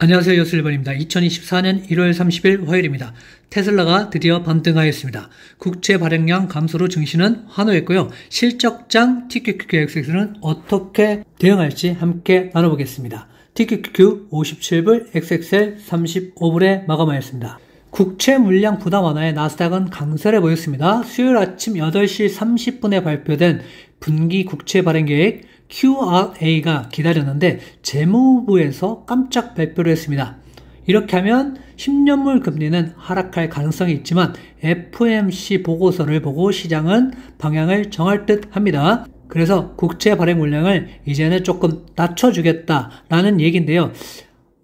안녕하세요. 여슬리번입니다. 2024년 1월 30일 화요일입니다. 테슬라가 드디어 반등하였습니다. 국채 발행량 감소로 증시는 환호했고요. 실적장 TQQQXX는 어떻게 대응할지 함께 나눠보겠습니다. TQQQ 57불, XXL 35불에 마감하였습니다. 국채 물량 부담 완화에 나스닥은 강세를 보였습니다. 수요일 아침 8시 30분에 발표된 분기 국채 발행 계획 QRA가 기다렸는데 재무부에서 깜짝 발표를 했습니다. 이렇게 하면 10년물 금리는 하락할 가능성이 있지만 FOMC 보고서를 보고 시장은 방향을 정할 듯 합니다. 그래서 국채 발행 물량을 이제는 조금 낮춰주겠다라는 얘기인데요.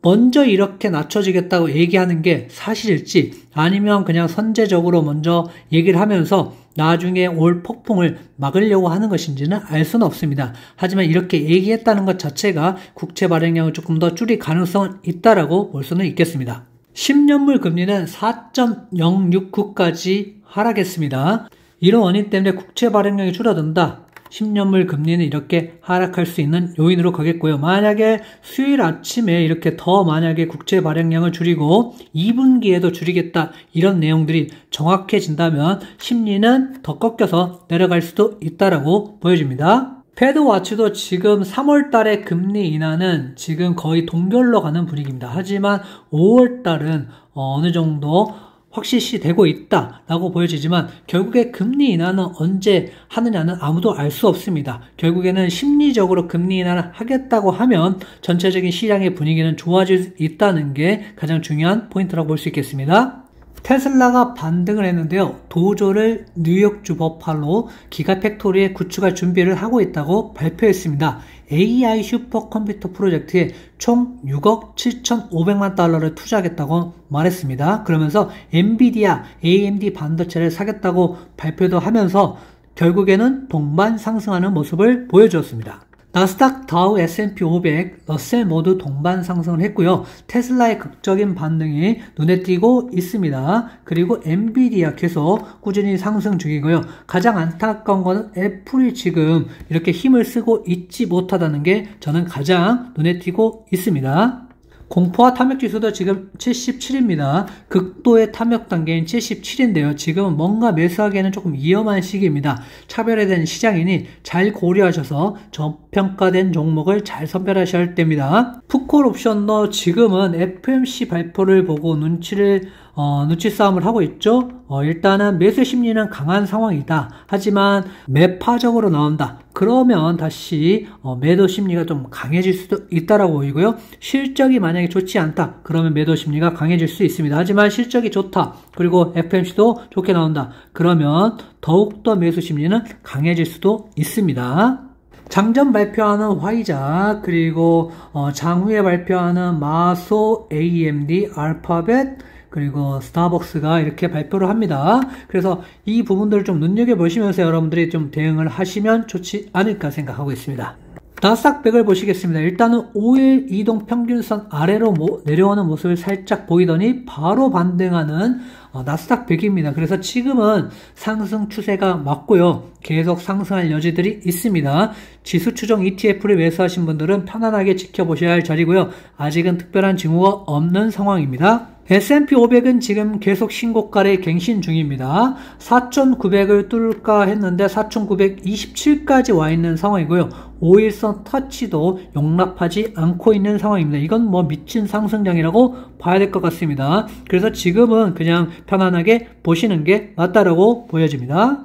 먼저 이렇게 낮춰주겠다고 얘기하는 게 사실일지 아니면 그냥 선제적으로 먼저 얘기를 하면서 나중에 올 폭풍을 막으려고 하는 것인지는 알 수는 없습니다. 하지만 이렇게 얘기했다는 것 자체가 국채 발행량을 조금 더 줄일 가능성은 있다라고 볼 수는 있겠습니다. 10년물 금리는 4.069까지 하락했습니다. 이런 원인 때문에 국채 발행량이 줄어든다. 10년물 금리는 이렇게 하락할 수 있는 요인으로 가겠고요. 만약에 수요일 아침에 이렇게 더 만약에 국채 발행량을 줄이고 2분기에도 줄이겠다 이런 내용들이 정확해진다면 심리는 더 꺾여서 내려갈 수도 있다라고 보여집니다. 패드와치도 지금 3월 달에 금리 인하는 지금 거의 동결로 가는 분위기입니다. 하지만 5월 달은 어느 정도 확실시 되고 있다라고 보여지지만 결국에 금리 인하는 언제 하느냐는 아무도 알 수 없습니다. 결국에는 심리적으로 금리 인하를 하겠다고 하면 전체적인 시장의 분위기는 좋아질 수 있다는 게 가장 중요한 포인트라고 볼 수 있겠습니다. 테슬라가 반등을 했는데요. 도조를 뉴욕주 버팔로 기가팩토리에 구축할 준비를 하고 있다고 발표했습니다. AI 슈퍼컴퓨터 프로젝트에 총 6억 7,500만 달러를 투자하겠다고 말했습니다. 그러면서 엔비디아, AMD 반도체를 사겠다고 발표도 하면서 결국에는 동반 상승하는 모습을 보여주었습니다. 나스닥, 다우, S&P 500, 러셀 모두 동반 상승을 했고요. 테슬라의 극적인 반등이 눈에 띄고 있습니다. 그리고 엔비디아 계속 꾸준히 상승 중이고요. 가장 안타까운 거는 애플이 지금 이렇게 힘을 쓰고 있지 못하다는 게 저는 가장 눈에 띄고 있습니다. 공포와 탐욕 지수도 지금 77입니다. 극도의 탐욕 단계인 77인데요. 지금은 뭔가 매수하기에는 조금 위험한 시기입니다. 차별화된 시장이니 잘 고려하셔서 저평가된 종목을 잘 선별하셔야 할 때입니다. 풋콜 옵션도 지금은 FOMC 발표를 보고 눈치 싸움을 하고 있죠. 일단은 매수 심리는 강한 상황이다. 하지만 매파적으로 나온다. 그러면 다시 매도 심리가 좀 강해질 수도 있다라고 보이고요. 실적이 만약에 좋지 않다. 그러면 매도 심리가 강해질 수 있습니다. 하지만 실적이 좋다. 그리고 FOMC도 좋게 나온다. 그러면 더욱더 매수 심리는 강해질 수도 있습니다. 장전 발표하는 화이자, 그리고 장후에 발표하는 마소, AMD, 알파벳, 그리고 스타벅스가 이렇게 발표를 합니다. 그래서 이 부분들을 좀 눈여겨보시면서 여러분들이 좀 대응을 하시면 좋지 않을까 생각하고 있습니다. 나스닥 100을 보시겠습니다. 일단은 5일 이동 평균선 아래로 내려오는 모습을 살짝 보이더니 바로 반등하는 나스닥 100입니다. 그래서 지금은 상승 추세가 맞고요. 계속 상승할 여지들이 있습니다. 지수 추종 ETF를 매수하신 분들은 편안하게 지켜보셔야 할 자리고요. 아직은 특별한 징후가 없는 상황입니다. S&P 500은 지금 계속 신고가를 갱신 중입니다. 4,900을 뚫을까 했는데 4,927까지 와 있는 상황이고요. 5일선 터치도 용납하지 않고 있는 상황입니다. 이건 뭐 미친 상승량이라고 봐야 될 것 같습니다. 그래서 지금은 그냥 편안하게 보시는 게 맞다라고 보여집니다.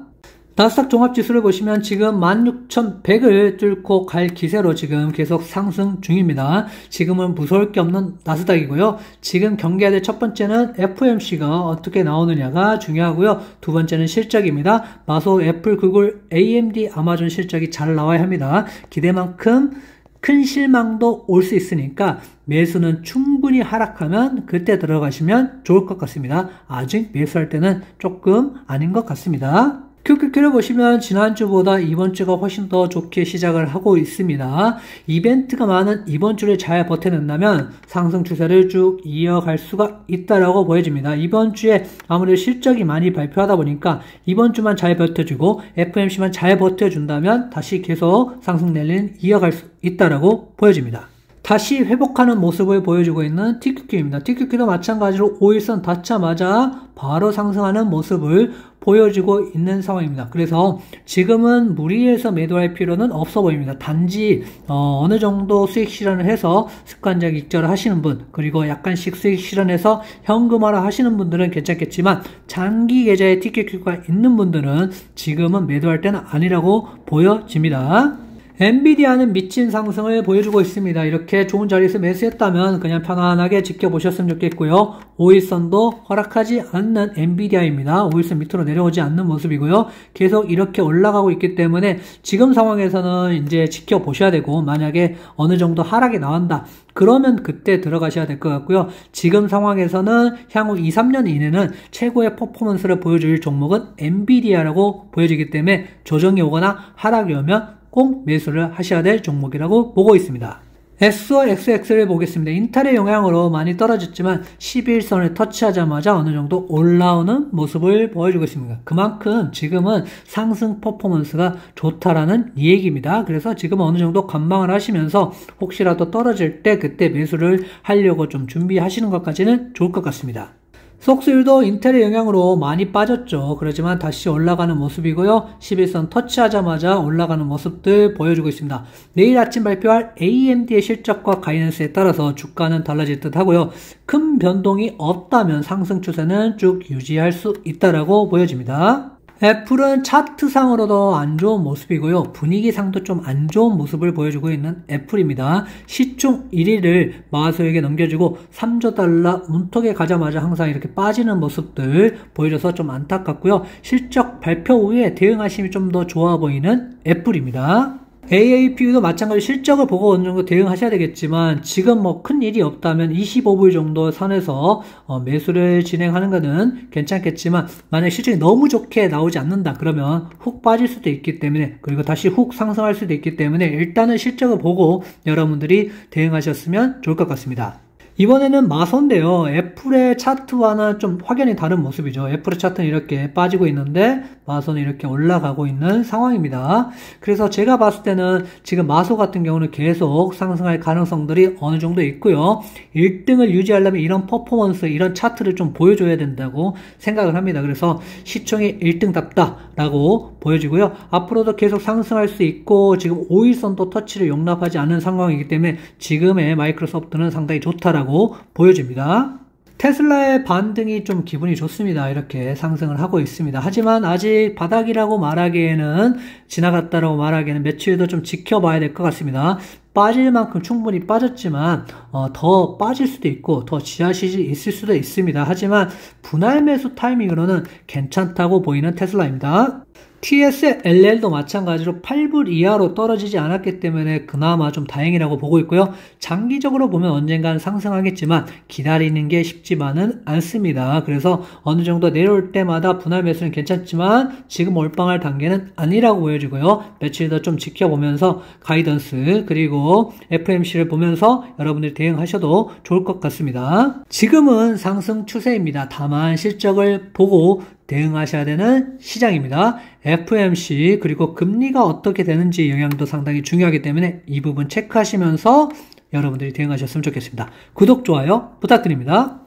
나스닥 종합지수를 보시면 지금 16,100을 뚫고 갈 기세로 지금 계속 상승 중입니다. 지금은 무서울 게 없는 나스닥이고요. 지금 경계해야 될 첫 번째는 FOMC가 어떻게 나오느냐가 중요하고요. 두 번째는 실적입니다. 마소, 애플, 구글, AMD, 아마존 실적이 잘 나와야 합니다. 기대만큼 큰 실망도 올 수 있으니까 매수는 충분히 하락하면 그때 들어가시면 좋을 것 같습니다. 아직 매수할 때는 조금 아닌 것 같습니다. QQQ를 보시면 지난주보다 이번주가 훨씬 더 좋게 시작을 하고 있습니다. 이벤트가 많은 이번주를 잘 버텨낸다면 상승 추세를 쭉 이어갈 수가 있다라고 보여집니다. 이번주에 아무래도 실적이 많이 발표하다 보니까 이번주만 잘 버텨주고 FOMC만 잘 버텨준다면 다시 계속 상승 랠리는 이어갈 수 있다라고 보여집니다. 다시 회복하는 모습을 보여주고 있는 TQQ입니다. TQQ도 마찬가지로 5일선 닿자마자 바로 상승하는 모습을 보여주고 있는 상황입니다. 그래서 지금은 무리해서 매도할 필요는 없어 보입니다. 단지 어느 정도 수익 실현을 해서 습관적 익절을 하시는 분, 그리고 약간씩 수익 실현해서 현금화를 하시는 분들은 괜찮겠지만 장기 계좌에 TQQ가 있는 분들은 지금은 매도할 때는 아니라고 보여집니다. 엔비디아는 미친 상승을 보여주고 있습니다. 이렇게 좋은 자리에서 매수했다면 그냥 편안하게 지켜보셨으면 좋겠고요. 5일선도 허락하지 않는 엔비디아입니다. 5일선 밑으로 내려오지 않는 모습이고요. 계속 이렇게 올라가고 있기 때문에 지금 상황에서는 이제 지켜보셔야 되고, 만약에 어느 정도 하락이 나온다, 그러면 그때 들어가셔야 될 것 같고요. 지금 상황에서는 향후 2, 3년 이내는 최고의 퍼포먼스를 보여줄 종목은 엔비디아라고 보여지기 때문에 조정이 오거나 하락이 오면 꼭 매수를 하셔야 될 종목이라고 보고 있습니다. SO XX를 보겠습니다. 인텔의 영향으로 많이 떨어졌지만 11선을 터치하자마자 어느 정도 올라오는 모습을 보여주고 있습니다. 그만큼 지금은 상승 퍼포먼스가 좋다라는 얘기입니다. 그래서 지금 어느 정도 관망을 하시면서 혹시라도 떨어질 때 그때 매수를 하려고 좀 준비하시는 것까지는 좋을 것 같습니다. 속수율도 인텔의 영향으로 많이 빠졌죠. 그렇지만 다시 올라가는 모습이고요. 11선 터치하자마자 올라가는 모습들 보여주고 있습니다. 내일 아침 발표할 AMD의 실적과 가이던스에 따라서 주가는 달라질 듯 하고요. 큰 변동이 없다면 상승 추세는 쭉 유지할 수 있다라고 보여집니다. 애플은 차트상으로도 안 좋은 모습이고요. 분위기상도 좀 안 좋은 모습을 보여주고 있는 애플입니다. 시총 1위를 마소에게 넘겨주고 3조 달러 문턱에 가자마자 항상 이렇게 빠지는 모습들 보여줘서 좀 안타깝고요. 실적 발표 후에 대응하심이 좀 더 좋아 보이는 애플입니다. AAPU도 마찬가지로 실적을 보고 어느 정도 대응하셔야 되겠지만 지금 뭐 큰 일이 없다면 25불 정도 선에서 매수를 진행하는 것은 괜찮겠지만 만약 실적이 너무 좋게 나오지 않는다 그러면 훅 빠질 수도 있기 때문에, 그리고 다시 훅 상승할 수도 있기 때문에 일단은 실적을 보고 여러분들이 대응하셨으면 좋을 것 같습니다. 이번에는 마소인데요. 애플의 차트와는 좀 확연히 다른 모습이죠. 애플의 차트는 이렇게 빠지고 있는데 마소는 이렇게 올라가고 있는 상황입니다. 그래서 제가 봤을 때는 지금 마소 같은 경우는 계속 상승할 가능성들이 어느 정도 있고요. 1등을 유지하려면 이런 퍼포먼스, 이런 차트를 좀 보여줘야 된다고 생각을 합니다. 그래서 시총이 1등답다라고 보여지고요. 앞으로도 계속 상승할 수 있고 지금 5일선도 터치를 용납하지 않는 상황이기 때문에 지금의 마이크로소프트는 상당히 좋다라고 보여집니다. 테슬라의 반등이 좀 기분이 좋습니다. 이렇게 상승을 하고 있습니다. 하지만 아직 바닥이라고 말하기에는, 지나갔다라고 말하기에는 며칠도 좀 지켜봐야 될 것 같습니다. 빠질 만큼 충분히 빠졌지만 더 빠질 수도 있고 더 지하실이 있을 수도 있습니다. 하지만 분할 매수 타이밍으로는 괜찮다고 보이는 테슬라입니다. TSLL도 마찬가지로 8불 이하로 떨어지지 않았기 때문에 그나마 좀 다행이라고 보고 있고요. 장기적으로 보면 언젠간 상승하겠지만 기다리는 게 쉽지만은 않습니다. 그래서 어느 정도 내려올 때마다 분할 매수는 괜찮지만 지금 몰빵할 단계는 아니라고 보여지고요. 며칠 더 좀 지켜보면서 가이던스 그리고 FMC를 보면서 여러분들이 대응하셔도 좋을 것 같습니다. 지금은 상승 추세입니다. 다만 실적을 보고 대응하셔야 되는 시장입니다. FMC 그리고 금리가 어떻게 되는지 영향도 상당히 중요하기 때문에 이 부분 체크하시면서 여러분들이 대응하셨으면 좋겠습니다. 구독, 좋아요 부탁드립니다.